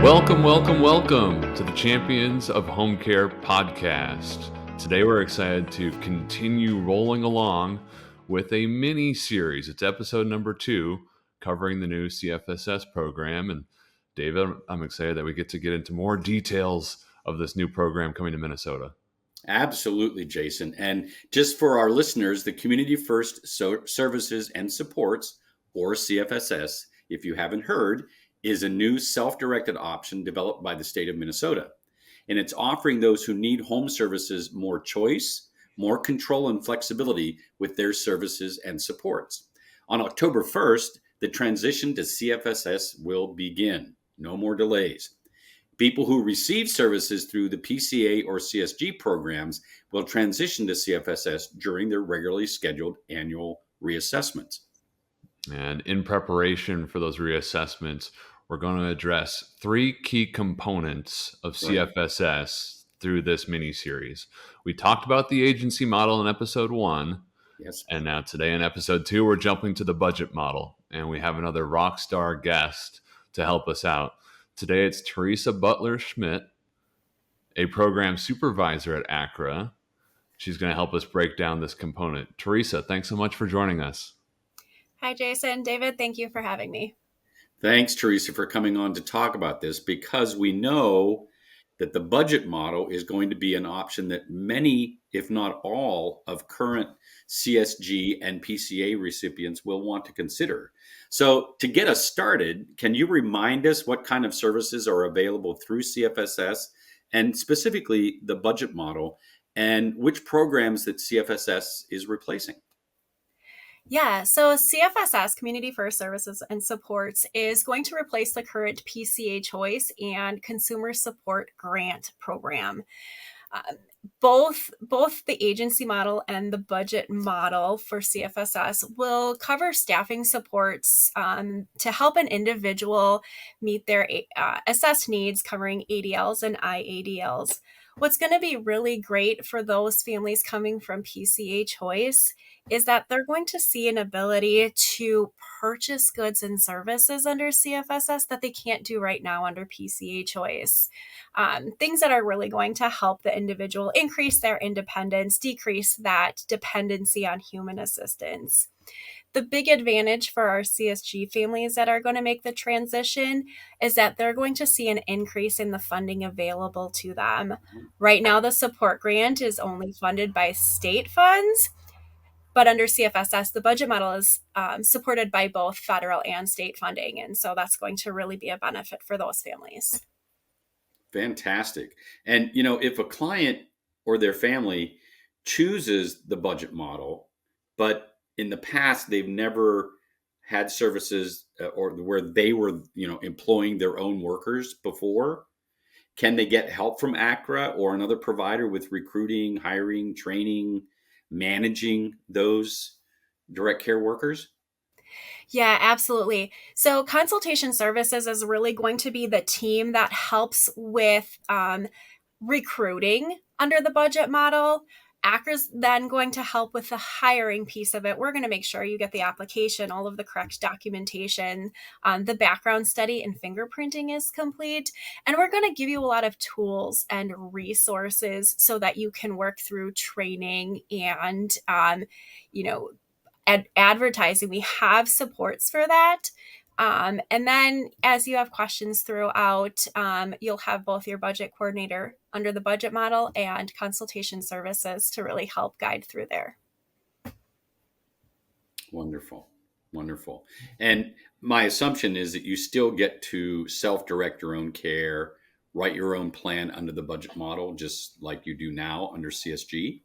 Welcome to the Champions of Homecare podcast. Today we're excited to continue rolling along with a mini series. It's episode number 2, covering the new CFSS program. And David, I'm excited that we get into more details of this new program coming to Minnesota. Absolutely, Jason. And just for our listeners, the Community First Services and Supports, or CFSS, if you haven't heard, is a new self-directed option developed by the state of Minnesota. And it's offering those who need home services more choice, more control and flexibility with their services and supports. On October 1st, the transition to CFSS will begin. No more delays. People who receive services through the PCA or CSG programs will transition to CFSS during their regularly scheduled annual reassessments. And in preparation for those reassessments, we're going to address 3 key components of CFSS through this mini-series. We talked about the agency model in episode 1. Yes. And now today in episode 2, we're jumping to the budget model. And we have another rock star guest to help us out. Today it's Teresa Butler Schmidt, a program supervisor at Accra. She's going to help us break down this component. Teresa, thanks so much for joining us. Hi, Jason. David, thank you for having me. Thanks, Teresa, for coming on to talk about this, because we know that the budget model is going to be an option that many, if not all, of current CSG and PCA recipients will want to consider. So to get us started, can you remind us what kind of services are available through CFSS, and specifically the budget model, and which programs that CFSS is replacing? Yeah, so CFSS, Community First Services and Supports, is going to replace the current PCA Choice and Consumer Support Grant program. Both the agency model and the budget model for CFSS will cover staffing supports to help an individual meet their assessed needs, covering ADLs and IADLs. What's going to be really great for those families coming from PCA Choice is that they're going to see an ability to purchase goods and services under CFSS that they can't do right now under PCA Choice. Things that are really going to help the individual increase their independence, decrease that dependency on human assistance. The big advantage for our CSG families that are going to make the transition is that they're going to see an increase in the funding available to them. Right now, the support grant is only funded by state funds, but under CFSS, the budget model is supported by both federal and state funding. And so that's going to really be a benefit for those families. Fantastic. And, if a client or their family chooses the budget model, but in the past, they've never had services or where they were, employing their own workers before, can they get help from Accra or another provider with recruiting, hiring, training, managing those direct care workers? Yeah, absolutely. So consultation services is really going to be the team that helps with recruiting under the budget model. Accra's then going to help with the hiring piece of it. We're going to make sure you get the application, all of the correct documentation, the background study and fingerprinting is complete. And we're going to give you a lot of tools and resources so that you can work through training and, advertising. We have supports for that. And then as you have questions throughout, you'll have both your budget coordinator under the budget model and consultation services to really help guide through there. Wonderful. And my assumption is that you still get to self-direct your own care, write your own plan under the budget model, just like you do now under CSG.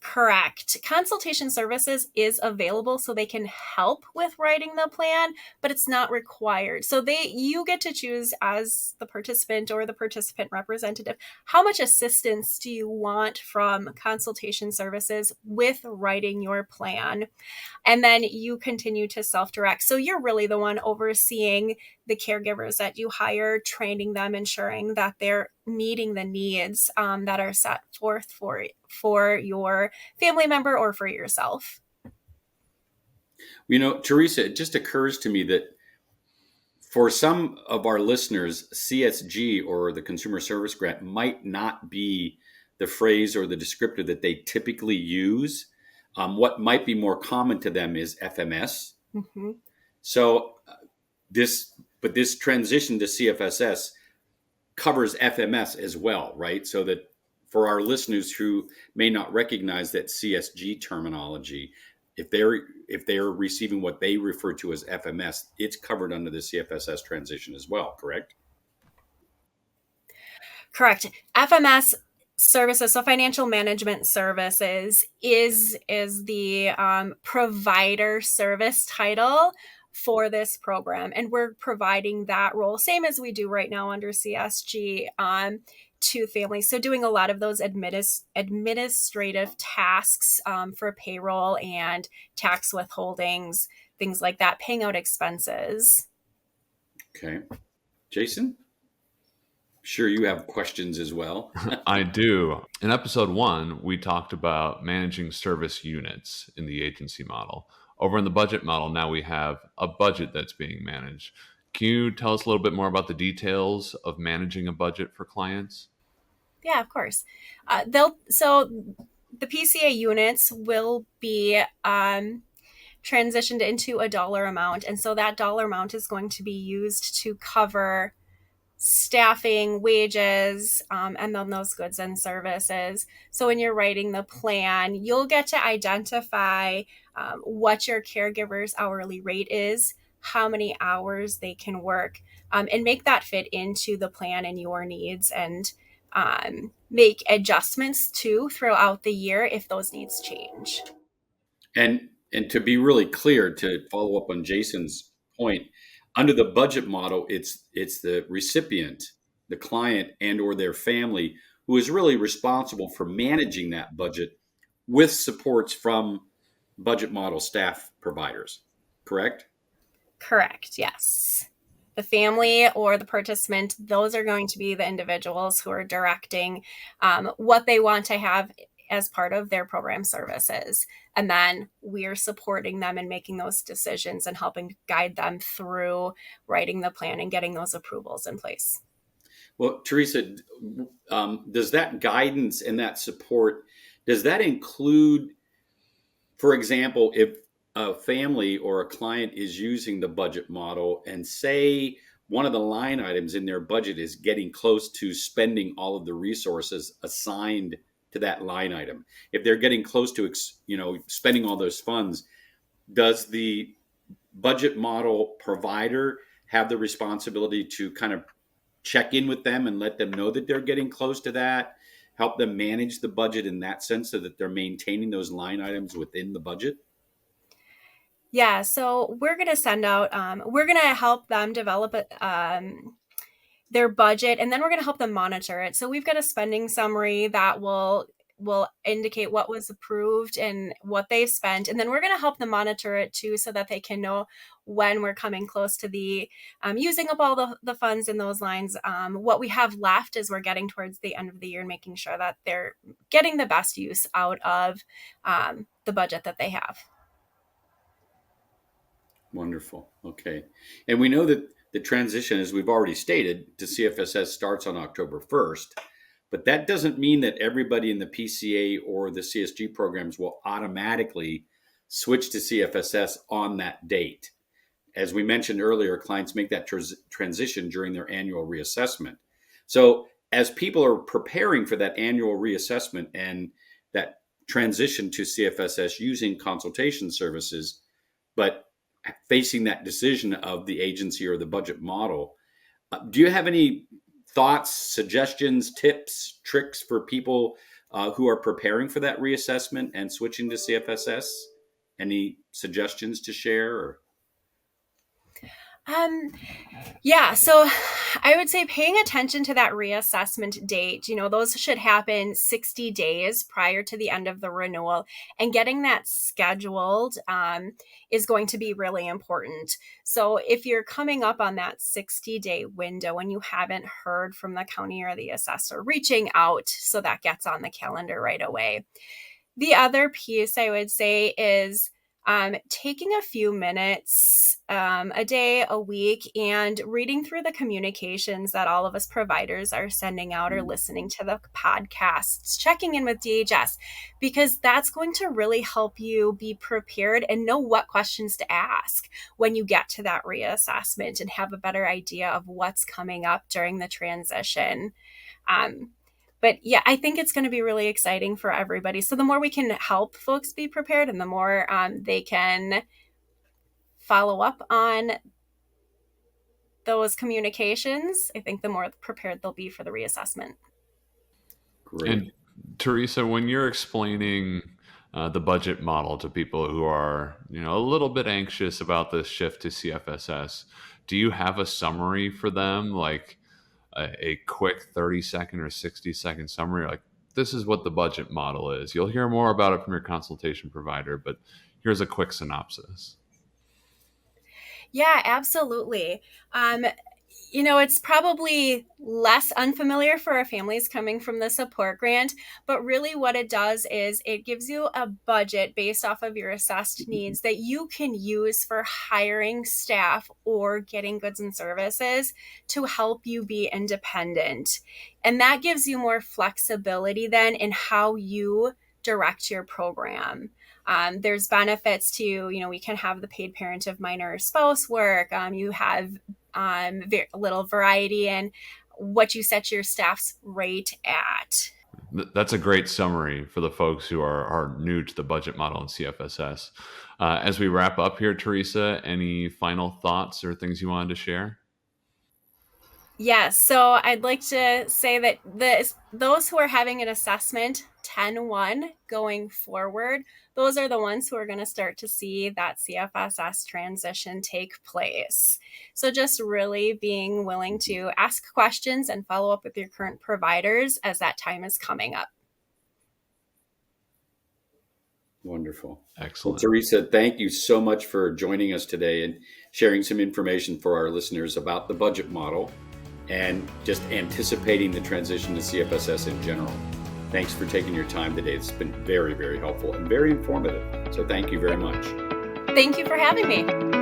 Correct. Consultation services is available so they can help with writing the plan, but it's not required. So you get to choose as the participant or the participant representative, how much assistance do you want from consultation services with writing your plan? And then you continue to self-direct. So you're really the one overseeing the caregivers that you hire, training them, ensuring that they're meeting the needs that are set forth for your family member or for yourself. Teresa, it just occurs to me that For some of our listeners, CSG or the Consumer Service Grant might not be the phrase or the descriptor that they typically use. What might be more common to them is FMS. Mm-hmm. So this transition to CFSS covers FMS as well, right? So that for our listeners who may not recognize that CSG terminology, if they're receiving what they refer to as FMS, it's covered under the CFSS transition as well, correct? Correct. FMS services, so financial management services, is the provider service title for this program, and we're providing that role, same as we do right now under CSG, to families. So doing a lot of those administrative tasks for payroll and tax withholdings, things like that, paying out expenses. Okay. Jason? Sure, you have questions as well. I do. In episode 1, we talked about managing service units in the agency model. Over in the budget model, now we have a budget that's being managed. Can you tell us a little bit more about the details of managing a budget for clients? Yeah, of course. So the PCA units will be transitioned into a dollar amount, and so that dollar amount is going to be used to cover staffing, wages, and then those goods and services. So when you're writing the plan, you'll get to identify what your caregiver's hourly rate is, how many hours they can work, and make that fit into the plan and your needs, and make adjustments too throughout the year if those needs change. And to be really clear, to follow up on Jason's point, under the budget model, it's the recipient, the client, and or their family who is really responsible for managing that budget with supports from budget model staff providers, correct? Correct, yes. The family or the participant, those are going to be the individuals who are directing what they want to have as part of their program services. And then we're supporting them in making those decisions and helping guide them through writing the plan and getting those approvals in place. Well, Teresa, does that guidance and that support, does that include, for example, if a family or a client is using the budget model and say one of the line items in their budget is getting close to spending all of the resources assigned to that line item, if they're getting close to spending all those funds, does the budget model provider have the responsibility to kind of check in with them and let them know that they're getting close to that, help them manage the budget in that sense so that they're maintaining those line items within the budget? Yeah, so we're going to send out, we're going to help them develop their budget, and then we're going to help them monitor it. So we've got a spending summary that will indicate what was approved and what they've spent. And then we're going to help them monitor it too, so that they can know when we're coming close to the using up all the funds in those lines. What we have left is we're getting towards the end of the year and making sure that they're getting the best use out of the budget that they have. Wonderful. Okay. And we know that the transition, as we've already stated, to CFSS starts on October 1st, but that doesn't mean that everybody in the PCA or the CSG programs will automatically switch to CFSS on that date. As we mentioned earlier, clients make that transition during their annual reassessment. So as people are preparing for that annual reassessment and that transition to CFSS using consultation services, but facing that decision of the agency or the budget model, do you have any thoughts, suggestions, tips, tricks for people who are preparing for that reassessment and switching to CFSS? Any suggestions to share? Or? Yeah, so I would say paying attention to that reassessment date, those should happen 60 days prior to the end of the renewal, and getting that scheduled is going to be really important. So if you're coming up on that 60-day window and you haven't heard from the county or the assessor, reaching out so that gets on the calendar right away. The other piece I would say is taking a few minutes a day, a week, and reading through the communications that all of us providers are sending out or listening to the podcasts, checking in with DHS, because that's going to really help you be prepared and know what questions to ask when you get to that reassessment and have a better idea of what's coming up during the transition. But yeah, I think it's going to be really exciting for everybody. So the more we can help folks be prepared and the more they can follow up on those communications, I think the more prepared they'll be for the reassessment. Great. And Teresa, when you're explaining the budget model to people who are, a little bit anxious about this shift to CFSS, do you have a summary for them, like a quick 30-second or 60-second summary? Like, this is what the budget model is. You'll hear more about it from your consultation provider, but here's a quick synopsis. Yeah, absolutely. It's probably less unfamiliar for our families coming from the support grant, but really what it does is it gives you a budget based off of your assessed needs that you can use for hiring staff or getting goods and services to help you be independent. And that gives you more flexibility then in how you direct your program. There's benefits to, we can have the paid parent of minor spouse work. You have very little variety in what you set your staff's rate at. That's a great summary for the folks who are new to the budget model in CFSS. As we wrap up here, Teresa, any final thoughts or things you wanted to share? Yes, so I'd like to say that those who are having an assessment 10-1 going forward, those are the ones who are going to start to see that CFSS transition take place. So just really being willing to ask questions and follow up with your current providers as that time is coming up. Wonderful. Excellent. Well, Teresa, thank you so much for joining us today and sharing some information for our listeners about the budget model and just anticipating the transition to CFSS in general. Thanks for taking your time today. It's been very, very helpful and very informative. So thank you very much. Thank you for having me.